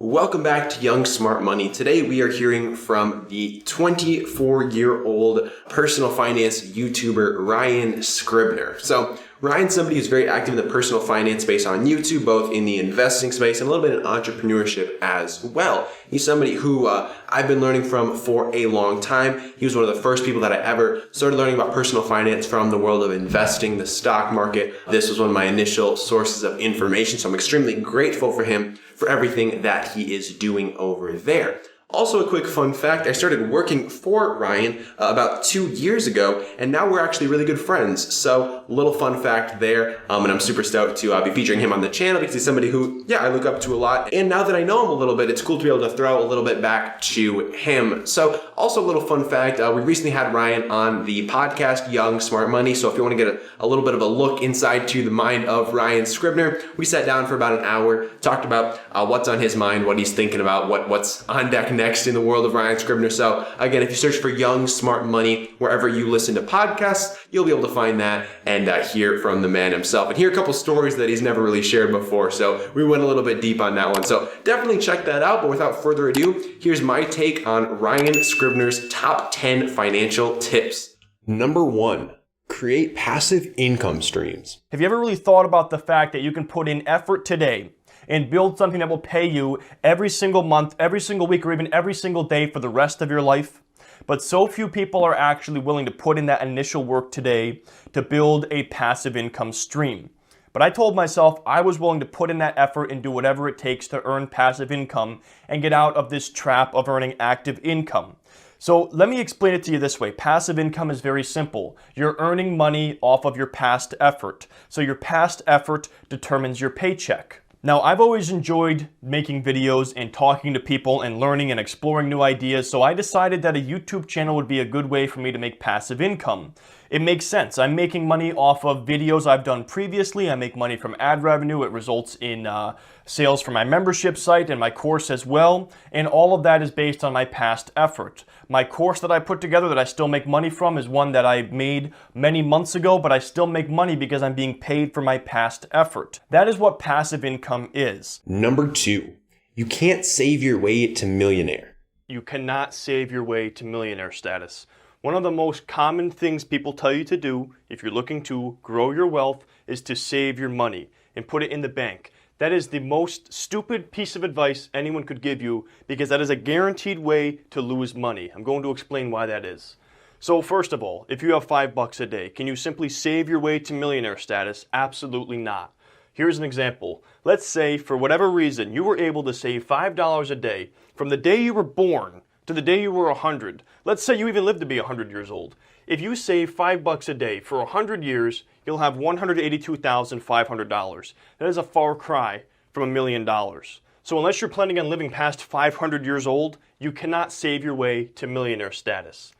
Welcome back to Young Smart Money. Today we are hearing from the 24-year-old personal finance YouTuber Ryan Scribner. So Ryan's somebody who's very active in the personal finance space on YouTube, both in the investing space and a little bit in entrepreneurship as well. He's somebody who I've been learning from for a long time. He was one of the first people that I ever started learning about personal finance from the world of investing, the stock market. This was one of my initial sources of information, so I'm extremely grateful for him for everything that he is doing over there. Also, a quick fun fact, I started working for Ryan about 2 years ago, and now we're actually really good friends. So, little fun fact there, and I'm super stoked to be featuring him on the channel because he's somebody who, I look up to a lot. And now that I know him a little bit, it's cool to be able to throw a little bit back to him. So, also a little fun fact, we recently had Ryan on the podcast, Young Smart Money. So, if you want to get a little bit of a look inside to the mind of Ryan Scribner, we sat down for about an hour, talked about what's on his mind, what he's thinking about, what's on deck next in the world of Ryan Scribner. So again, if you search for Young Smart Money wherever you listen to podcasts, you'll be able to find that and hear from the man himself and hear a couple stories that he's never really shared before. So we went a little bit deep on that one. So definitely check that out. But without further ado, here's my take on Ryan Scribner's top 10 financial tips. Number 1. Create passive income streams. Have you ever really thought about the fact that you can put in effort today and build something that will pay you every single month, every single week, or even every single day for the rest of your life? But so few people are actually willing to put in that initial work today to build a passive income stream. But I told myself I was willing to put in that effort and do whatever it takes to earn passive income and get out of this trap of earning active income. So let me explain it to you this way. Passive income is very simple. You're earning money off of your past effort. So your past effort determines your paycheck. Now, I've always enjoyed making videos and talking to people and learning and exploring new ideas, so I decided that a YouTube channel would be a good way for me to make passive income. It makes sense. I'm making money off of videos I've done previously. I make money from ad revenue. It results in sales for my membership site and my course as well, and all of that is based on my past effort. My course that I put together that I still make money from is one that I made many months ago, but I still make money because I'm being paid for my past effort. That is what passive income is. Number 2. You can't save your way to millionaire. You cannot save your way to millionaire status. One of the most common things people tell you to do if you're looking to grow your wealth is to save your money and put it in the bank. That is the most stupid piece of advice anyone could give you because that is a guaranteed way to lose money. I'm going to explain why that is. So first of all, if you have $5 a day, can you simply save your way to millionaire status? Absolutely not. Here's an example. Let's say for whatever reason you were able to save $5 a day from the day you were born to the day you were 100. Let's say you even lived to be 100 years old. If you save $5 a day for 100 years, you'll have $182,500. That is a far cry from $1 million. So unless you're planning on living past 500 years old, you cannot save your way to millionaire status.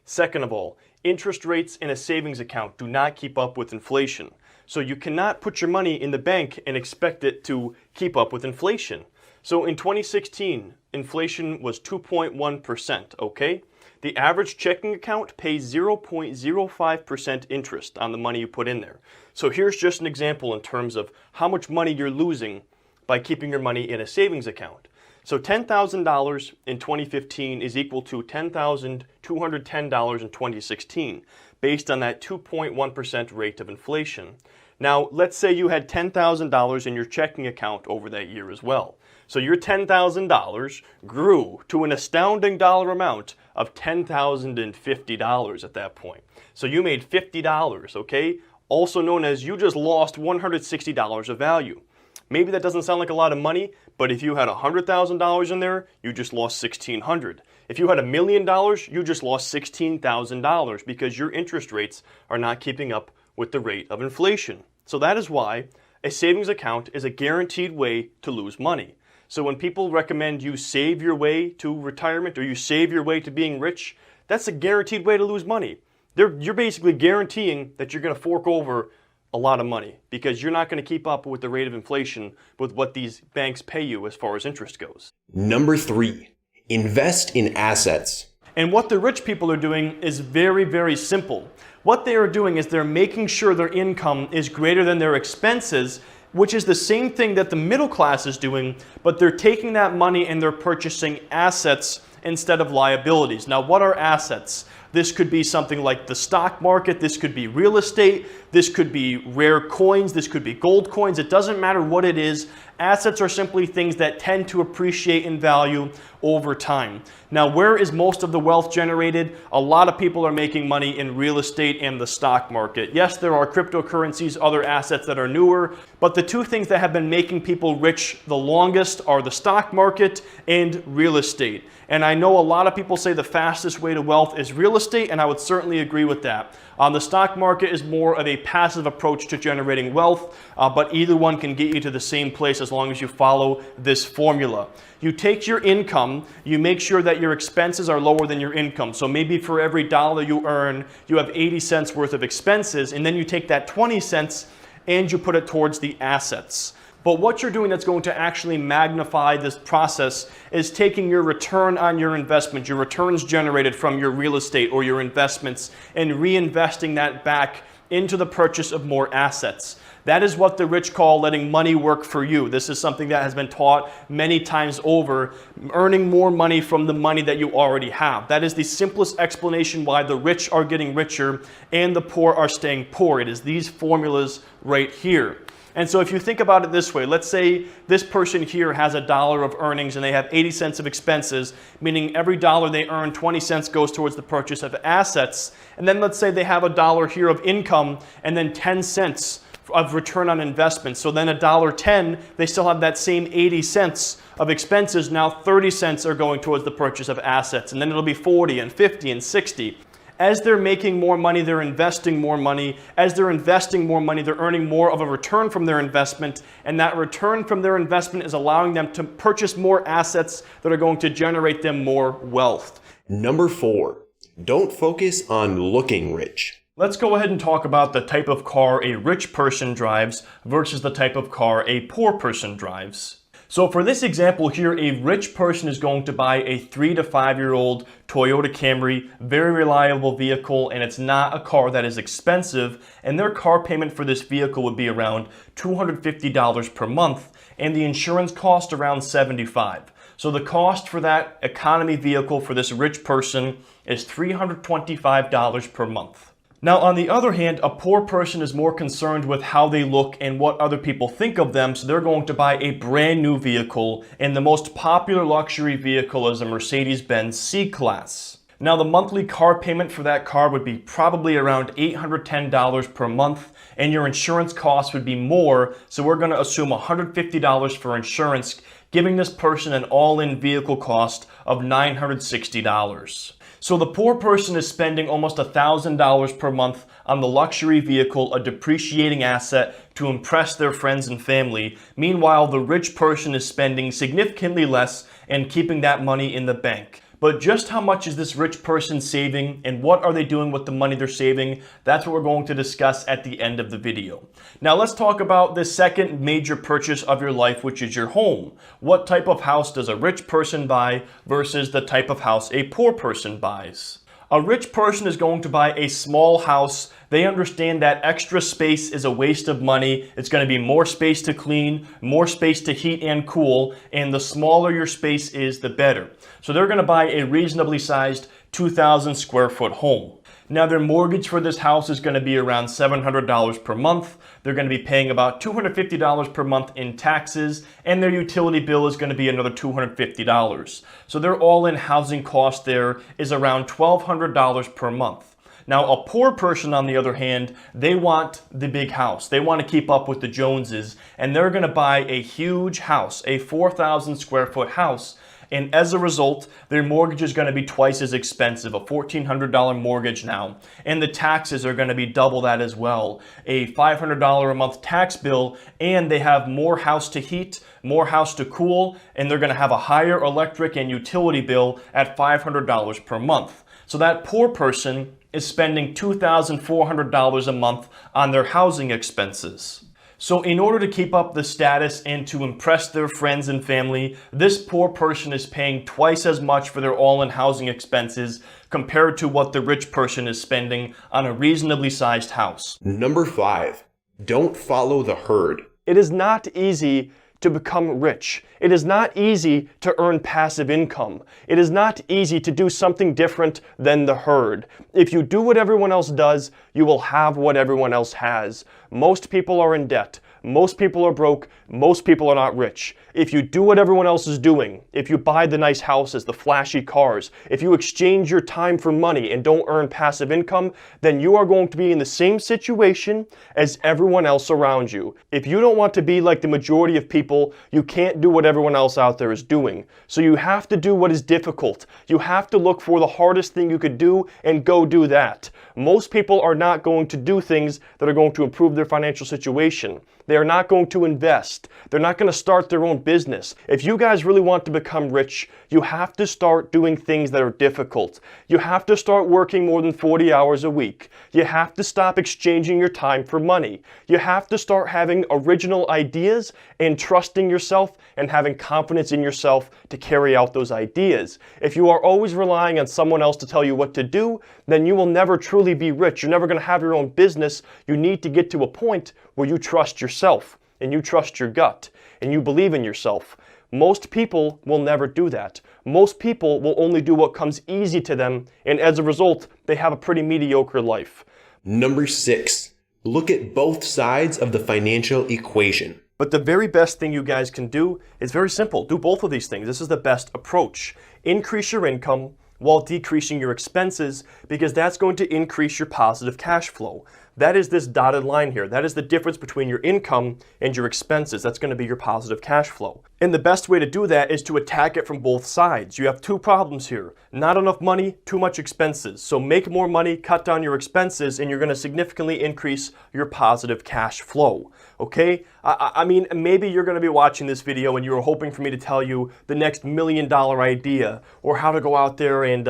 Second of all, interest rates in a savings account do not keep up with inflation. So you cannot put your money in the bank and expect it to keep up with inflation. So in 2016, inflation was 2.1%, okay? The average checking account pays 0.05% interest on the money you put in there. So here's just an example in terms of how much money you're losing by keeping your money in a savings account. So $10,000 in 2015 is equal to $10,210 in 2016, based on that 2.1% rate of inflation. Now, let's say you had $10,000 in your checking account over that year as well. So your $10,000 grew to an astounding dollar amount of $10,050 at that point. So you made $50, okay? Also known as you just lost $160 of value. Maybe that doesn't sound like a lot of money, but if you had $100,000 in there, you just lost $1,600. If you had $1 million, you just lost $16,000 because your interest rates are not keeping up with the rate of inflation. So that is why a savings account is a guaranteed way to lose money. So when people recommend you save your way to retirement or you save your way to being rich, that's a guaranteed way to lose money. You're basically guaranteeing that you're going to fork over a lot of money because you're not going to keep up with the rate of inflation with what these banks pay you as far as interest goes. Number 3, invest in assets. And what the rich people are doing is very, very simple. What they are doing is they're making sure their income is greater than their expenses which is the same thing that the middle class is doing, but they're taking that money and they're purchasing assets instead of liabilities. Now, what are assets? This could be something like the stock market, this could be real estate, this could be rare coins, this could be gold coins. It doesn't matter what it is. Assets are simply things that tend to appreciate in value over time. Now, where is most of the wealth generated? A lot of people are making money in real estate and the stock market. Yes, there are cryptocurrencies, other assets that are newer, but the two things that have been making people rich the longest are the stock market and real estate. And I know a lot of people say the fastest way to wealth is real estate, and I would certainly agree with that. The stock market is more of a passive approach to generating wealth, but either one can get you to the same place as long as you follow this formula. You take your income, you make sure that your expenses are lower than your income. So maybe for every dollar you earn, you have 80 cents worth of expenses, and then you take that 20 cents and you put it towards the assets. But what you're doing that's going to actually magnify this process is taking your return on your investment, your returns generated from your real estate or your investments, and reinvesting that back into the purchase of more assets. That is what the rich call letting money work for you. This is something that has been taught many times over, earning more money from the money that you already have. That is the simplest explanation why the rich are getting richer and the poor are staying poor. It is these formulas right here. And so if you think about it this way, let's say this person here has $1 of earnings and they have 80 cents of expenses, meaning every dollar they earn, 20 cents goes towards the purchase of assets. And then let's say they have $1 here of income and then 10 cents of return on investment. So then $1.10, they still have that same 80 cents of expenses. Now 30 cents are going towards the purchase of assets. And then it'll be 40 and 50 and 60. As they're making more money, they're investing more money. As they're investing more money, they're earning more of a return from their investment. And that return from their investment is allowing them to purchase more assets that are going to generate them more wealth. Number 4, don't focus on looking rich. Let's go ahead and talk about the type of car a rich person drives versus the type of car a poor person drives. So for this example here, a rich person is going to buy a 3 to 5-year-old Toyota Camry, very reliable vehicle, and it's not a car that is expensive, and their car payment for this vehicle would be around $250 per month, and the insurance cost around $75. So the cost for that economy vehicle for this rich person is $325 per month. Now, on the other hand, a poor person is more concerned with how they look and what other people think of them, so they're going to buy a brand new vehicle, and the most popular luxury vehicle is a Mercedes-Benz C-Class. Now, the monthly car payment for that car would be probably around $810 per month, and your insurance costs would be more, so we're going to assume $150 for insurance, giving this person an all-in vehicle cost of $960. So the poor person is spending almost $1,000 per month on the luxury vehicle, a depreciating asset to impress their friends and family. Meanwhile, the rich person is spending significantly less and keeping that money in the bank. But just how much is this rich person saving and what are they doing with the money they're saving? That's what we're going to discuss at the end of the video. Now let's talk about the second major purchase of your life, which is your home. What type of house does a rich person buy versus the type of house a poor person buys? A rich person is going to buy a small house. They understand that extra space is a waste of money. It's going to be more space to clean, more space to heat and cool, and the smaller your space is, the better. So they're going to buy a reasonably sized 2,000 square foot home. Now their mortgage for this house is going to be around $700 per month. They're going to be paying about $250 per month in taxes, and their utility bill is going to be another $250. So their all-in housing cost there is around $1,200 per month. Now a poor person, on the other hand, they want the big house. They want to keep up with the Joneses, and they're going to buy a huge house, a 4,000 square foot house. And as a result, their mortgage is going to be twice as expensive, a $1,400 mortgage now. And the taxes are going to be double that as well, a $500 a month tax bill, and they have more house to heat, more house to cool, and they're going to have a higher electric and utility bill at $500 per month. So that poor person is spending $2,400 a month on their housing expenses. So in order to keep up the status and to impress their friends and family, this poor person is paying twice as much for their all-in housing expenses compared to what the rich person is spending on a reasonably sized house. Number 5, don't follow the herd. It is not easy to become rich. It is not easy to earn passive income. It is not easy to do something different than the herd. If you do what everyone else does, you will have what everyone else has. Most people are in debt. Most people are broke. Most people are not rich. If you do what everyone else is doing, if you buy the nice houses, the flashy cars, if you exchange your time for money and don't earn passive income, then you are going to be in the same situation as everyone else around you. If you don't want to be like the majority of people, you can't do what everyone else out there is doing. So you have to do what is difficult. You have to look for the hardest thing you could do and go do that. Most people are not going to do things that are going to improve their financial situation. They are not going to invest. They're not going to start their own business. If you guys really want to become rich, you have to start doing things that are difficult. You have to start working more than 40 hours a week. You have to stop exchanging your time for money. You have to start having original ideas and trusting yourself and having confidence in yourself to carry out those ideas. If you are always relying on someone else to tell you what to do, then you will never truly be rich. You're never going to have your own business. You need to get to a point where you trust yourself and you trust your gut and you believe in yourself. Most people will never do that. Most people will only do what comes easy to them, and as a result, they have a pretty mediocre life. Number 6, look at both sides of the financial equation. But the very best thing you guys can do is very simple. Do both of these things. This is the best approach. Increase your income while decreasing your expenses, because that's going to increase your positive cash flow. That is this dotted line here. That is the difference between your income and your expenses. That's going to be your positive cash flow. And the best way to do that is to attack it from both sides. You have two problems here. Not enough money, too much expenses. So make more money, cut down your expenses, and you're going to significantly increase your positive cash flow. Okay? I mean, maybe you're going to be watching this video and you're hoping for me to tell you the next $1 million idea or how to go out there and,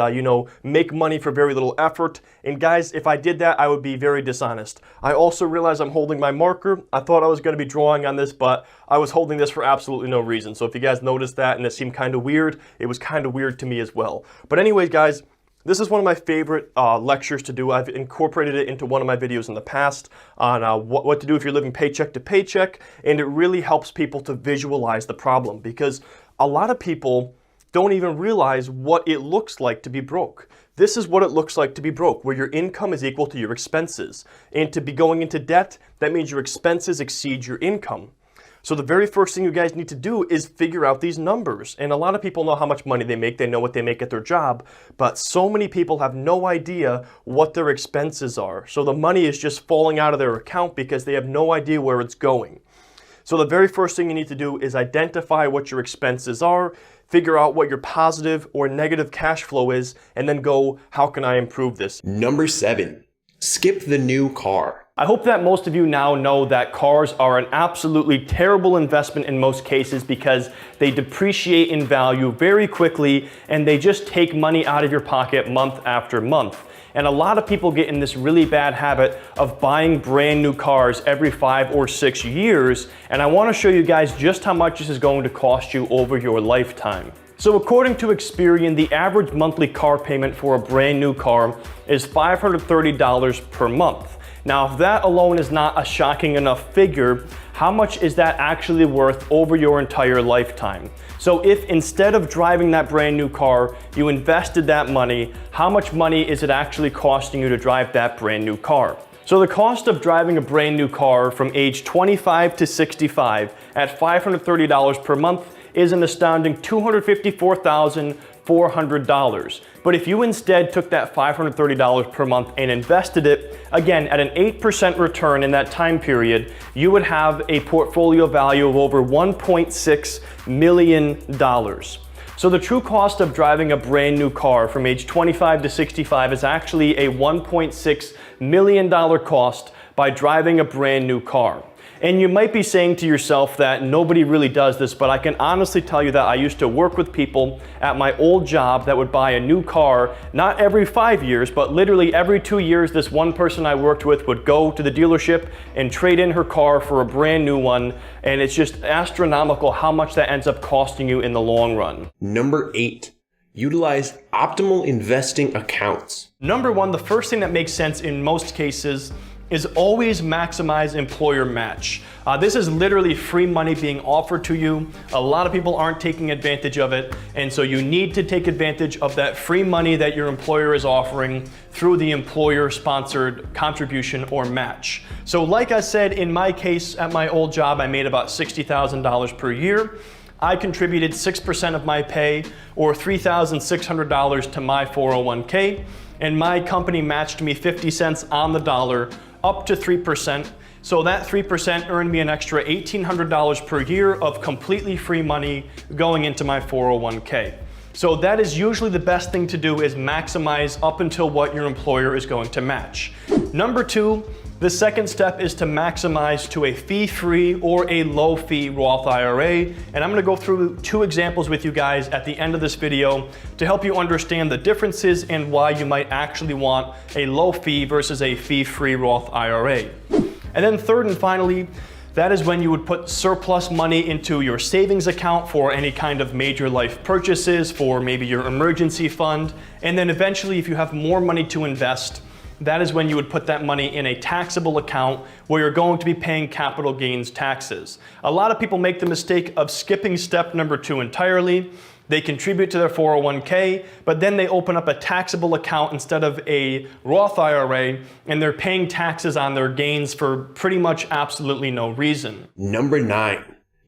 make money for very little effort. And guys, if I did that, I would be very dishonest. I also realize I'm holding my marker. I thought I was going to be drawing on this, but I was holding this for absolutely no reason. So if you guys noticed that and it seemed kind of weird, it was kind of weird to me as well. But anyways, guys, this is one of my favorite lectures to do. I've incorporated it into one of my videos in the past on what to do if you're living paycheck to paycheck, and it really helps people to visualize the problem, because a lot of people don't even realize what it looks like to be broke. This is what it looks like to be broke, where your income is equal to your expenses. And to be going into debt, that means your expenses exceed your income. So the very first thing you guys need to do is figure out these numbers. And a lot of people know how much money they make. They know what they make at their job. But so many people have no idea what their expenses are. So the money is just falling out of their account because they have no idea where it's going. So the very first thing you need to do is identify what your expenses are, figure out what your positive or negative cash flow is, and then go, how can I improve this? Number 7, skip the new car. I hope that most of you now know that cars are an absolutely terrible investment in most cases, because they depreciate in value very quickly and they just take money out of your pocket month after month. And a lot of people get in this really bad habit of buying brand new cars every 5 or 6 years. And I want to show you guys just how much this is going to cost you over your lifetime. So according to Experian, the average monthly car payment for a brand new car is $530 per month. Now, if that alone is not a shocking enough figure, how much is that actually worth over your entire lifetime? So if instead of driving that brand new car, you invested that money, how much money is it actually costing you to drive that brand new car? So the cost of driving a brand new car from age 25 to 65 at $530 per month is an astounding $254,400. But if you instead took that $530 per month and invested it, again, at an 8% return in that time period, you would have a portfolio value of over $1.6 million. So the true cost of driving a brand new car from age 25 to 65 is actually a $1.6 million cost by driving a brand new car. And you might be saying to yourself that nobody really does this, but I can honestly tell you that I used to work with people at my old job that would buy a new car, not every 5 years, but literally every 2 years. This one person I worked with would go to the dealership and trade in her car for a brand new one. And it's just astronomical how much that ends up costing you in the long run. Number 8, utilize optimal investing accounts. Number 1, the first thing that makes sense in most cases is always maximize employer match. This is literally free money being offered to you. A lot of people aren't taking advantage of it, and so you need to take advantage of that free money that your employer is offering through the employer-sponsored contribution or match. So like I said, in my case, at my old job, I made about $60,000 per year. I contributed 6% of my pay, or $3,600 to my 401k, and my company matched me 50 cents on the dollar, up to 3%. So that 3% earned me an extra $1,800 per year of completely free money going into my 401k. So that is usually the best thing to do, is maximize up until what your employer is going to match. Number two, the second step is to maximize to a fee-free or a low-fee Roth IRA. And I'm gonna go through 2 examples with you guys at the end of this video to help you understand the differences and why you might actually want a low-fee versus a fee-free Roth IRA. And then third and finally, that is when you would put surplus money into your savings account for any kind of major life purchases, for maybe your emergency fund. And then eventually, if you have more money to invest, that is when you would put that money in a taxable account where you're going to be paying capital gains taxes. A lot of people make the mistake of skipping step number 2 entirely. They contribute to their 401k, but then they open up a taxable account instead of a Roth IRA, and they're paying taxes on their gains for pretty much absolutely no reason. Number 9,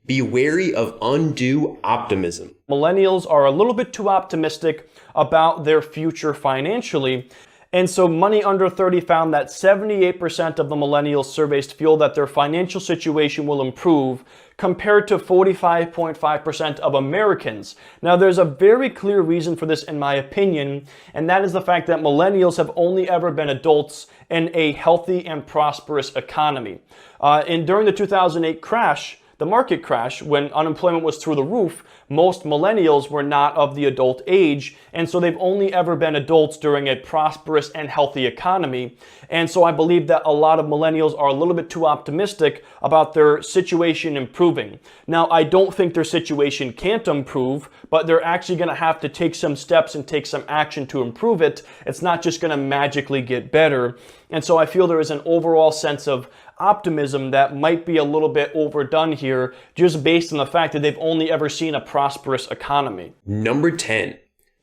be wary of undue optimism. Millennials are a little bit too optimistic about their future financially. And so Money Under 30 found that 78% of the millennials surveyed feel that their financial situation will improve, compared to 45.5% of Americans. Now, there's a very clear reason for this, in my opinion, and that is the fact that millennials have only ever been adults in a healthy and prosperous economy. And during the 2008 crash, the market crash, when unemployment was through the roof, most millennials were not of the adult age, and so they've only ever been adults during a prosperous and healthy economy. And so I believe that a lot of millennials are a little bit too optimistic about their situation improving. Now, I don't think their situation can't improve, but they're actually going to have to take some steps and take some action to improve it. It's not just going to magically get better. And so I feel there is an overall sense of optimism that might be a little bit overdone here, just based on the fact that they've only ever seen a prosperous economy. Number 10,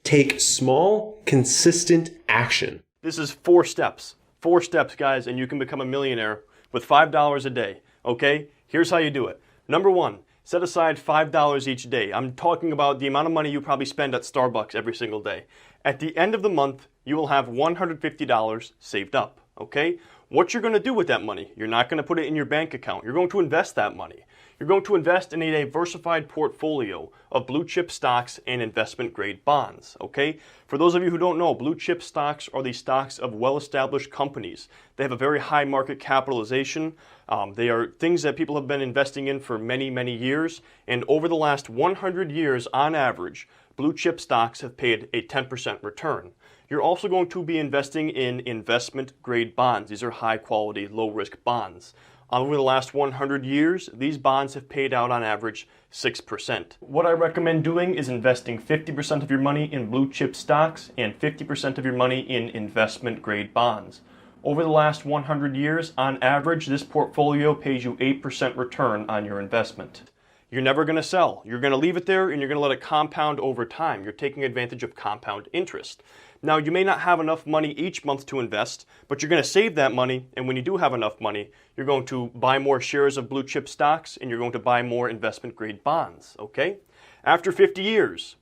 take small, consistent action. This is 4 steps. 4 steps, guys, and you can become a millionaire with $5 a day, okay? Here's how you do it. Number 1, set aside $5 each day. I'm talking about the amount of money you probably spend at Starbucks every single day. At the end of the month, you will have $150 saved up, okay? What you're going to do with that money, you're not going to put it in your bank account. You're going to invest that money. You're going to invest in a diversified portfolio of blue chip stocks and investment grade bonds, okay? For those of you who don't know, blue chip stocks are the stocks of well-established companies. They have a very high market capitalization. They are things that people have been investing in for many, many years. And over the last 100 years, on average, blue chip stocks have paid a 10% return. You're also going to be investing in investment grade bonds. These are high quality, low risk bonds. Over the last 100 years, these bonds have paid out on average 6%. What I recommend doing is investing 50% of your money in blue chip stocks and 50% of your money in investment grade bonds. Over the last 100 years, on average, this portfolio pays you 8% return on your investment. You're never going to sell. You're going to leave it there and you're going to let it compound over time. You're taking advantage of compound interest. Now, you may not have enough money each month to invest, but you're going to save that money, and when you do have enough money, you're going to buy more shares of blue chip stocks and you're going to buy more investment grade bonds, okay? After 50 years,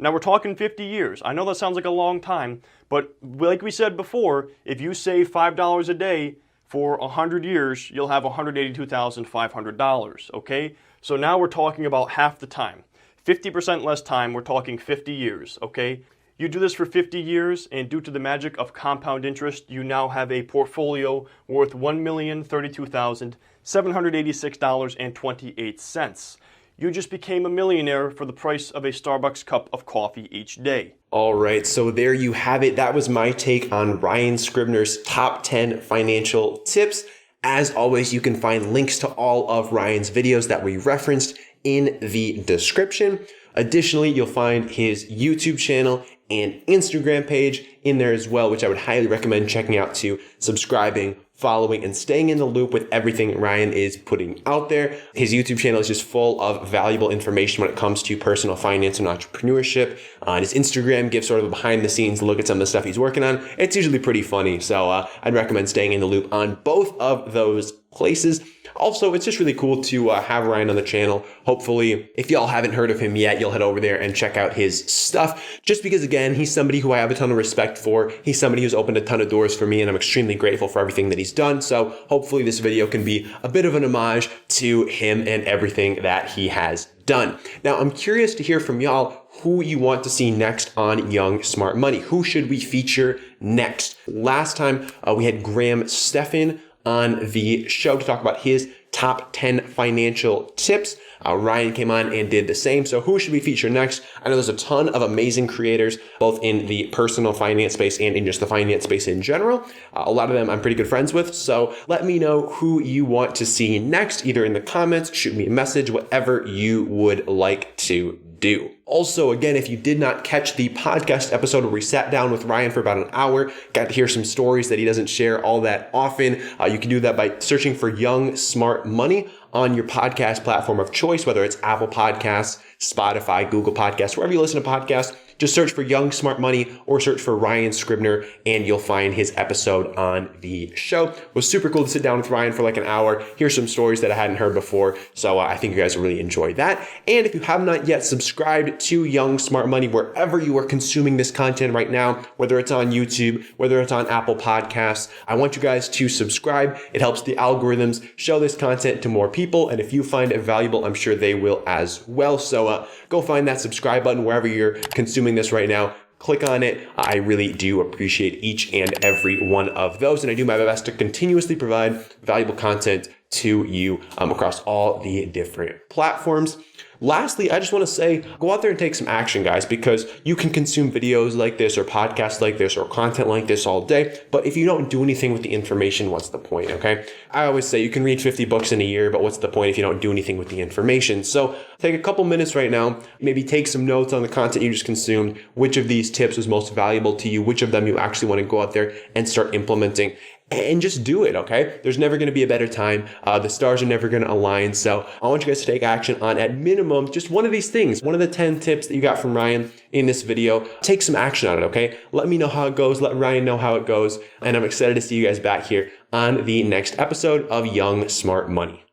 now we're talking 50 years. I know that sounds like a long time, but like we said before, if you save $5 a day for 100 years, you'll have $182,500, okay? So now we're talking about half the time. 50% less time, we're talking 50 years, okay? You do this for 50 years, and due to the magic of compound interest, you now have a portfolio worth $1,032,786.28. You just became a millionaire for the price of a Starbucks cup of coffee each day. All right, so there you have it. That was my take on Ryan Scribner's top 10 financial tips. As always, you can find links to all of Ryan's videos that we referenced in the description. Additionally, you'll find his YouTube channel and Instagram page in there as well, which I would highly recommend checking out to subscribing following, and staying in the loop with everything Ryan is putting out there. His YouTube channel is just full of valuable information when it comes to personal finance and entrepreneurship. His Instagram gives sort of a behind the scenes look at some of the stuff he's working on. It's usually pretty funny. So I'd recommend staying in the loop on both of those places. Also, it's just really cool to have Ryan on the channel. Hopefully, if y'all haven't heard of him yet, you'll head over there and check out his stuff. Just because, again, he's somebody who I have a ton of respect for. He's somebody who's opened a ton of doors for me, and I'm extremely grateful for everything that he's done. So hopefully this video can be a bit of an homage to him and everything that he has done. Now, I'm curious to hear from y'all who you want to see next on Young Smart Money. Who should we feature next? Last time, we had Graham Stephan on the show to talk about his top 10 financial tips. Ryan came on and did the same. So who should we feature next? I know there's a ton of amazing creators, both in the personal finance space and in just the finance space in general. A lot of them I'm pretty good friends with. So let me know who you want to see next, either in the comments, shoot me a message, whatever you would like to do. Also, again, if you did not catch the podcast episode where we sat down with Ryan for about an hour, got to hear some stories that he doesn't share all that often, you can do that by searching for Young Smart Money on your podcast platform of choice, whether it's Apple Podcasts, Spotify, Google Podcasts, wherever you listen to podcasts. Just search for Young Smart Money or search for Ryan Scribner and you'll find his episode on the show. It was super cool to sit down with Ryan for like an hour, hear some stories that I hadn't heard before. So I think you guys will really enjoy that. And if you have not yet subscribed to Young Smart Money, wherever you are consuming this content right now, whether it's on YouTube, whether it's on Apple Podcasts, I want you guys to subscribe. It helps the algorithms show this content to more people. And if you find it valuable, I'm sure they will as well. So go find that subscribe button wherever you're consuming this right now. Click on it. I really do appreciate each and every one of those. And I do my best to continuously provide valuable content to you across all the different platforms. Lastly, I just want to say, go out there and take some action, guys, because you can consume videos like this or podcasts like this or content like this all day. But if you don't do anything with the information, what's the point? Okay. I always say you can read 50 books in a year, but what's the point if you don't do anything with the information? So take a couple minutes right now, maybe take some notes on the content you just consumed. Which of these tips was most valuable to you? Which of them you actually want to go out there and start implementing? And just do it, okay? There's never going to be a better time. The stars are never going to align. So I want you guys to take action on, at minimum, just one of these things. One of the 10 tips that you got from Ryan in this video. Take some action on it, okay? Let me know how it goes. Let Ryan know how it goes. And I'm excited to see you guys back here on the next episode of Young Smart Money.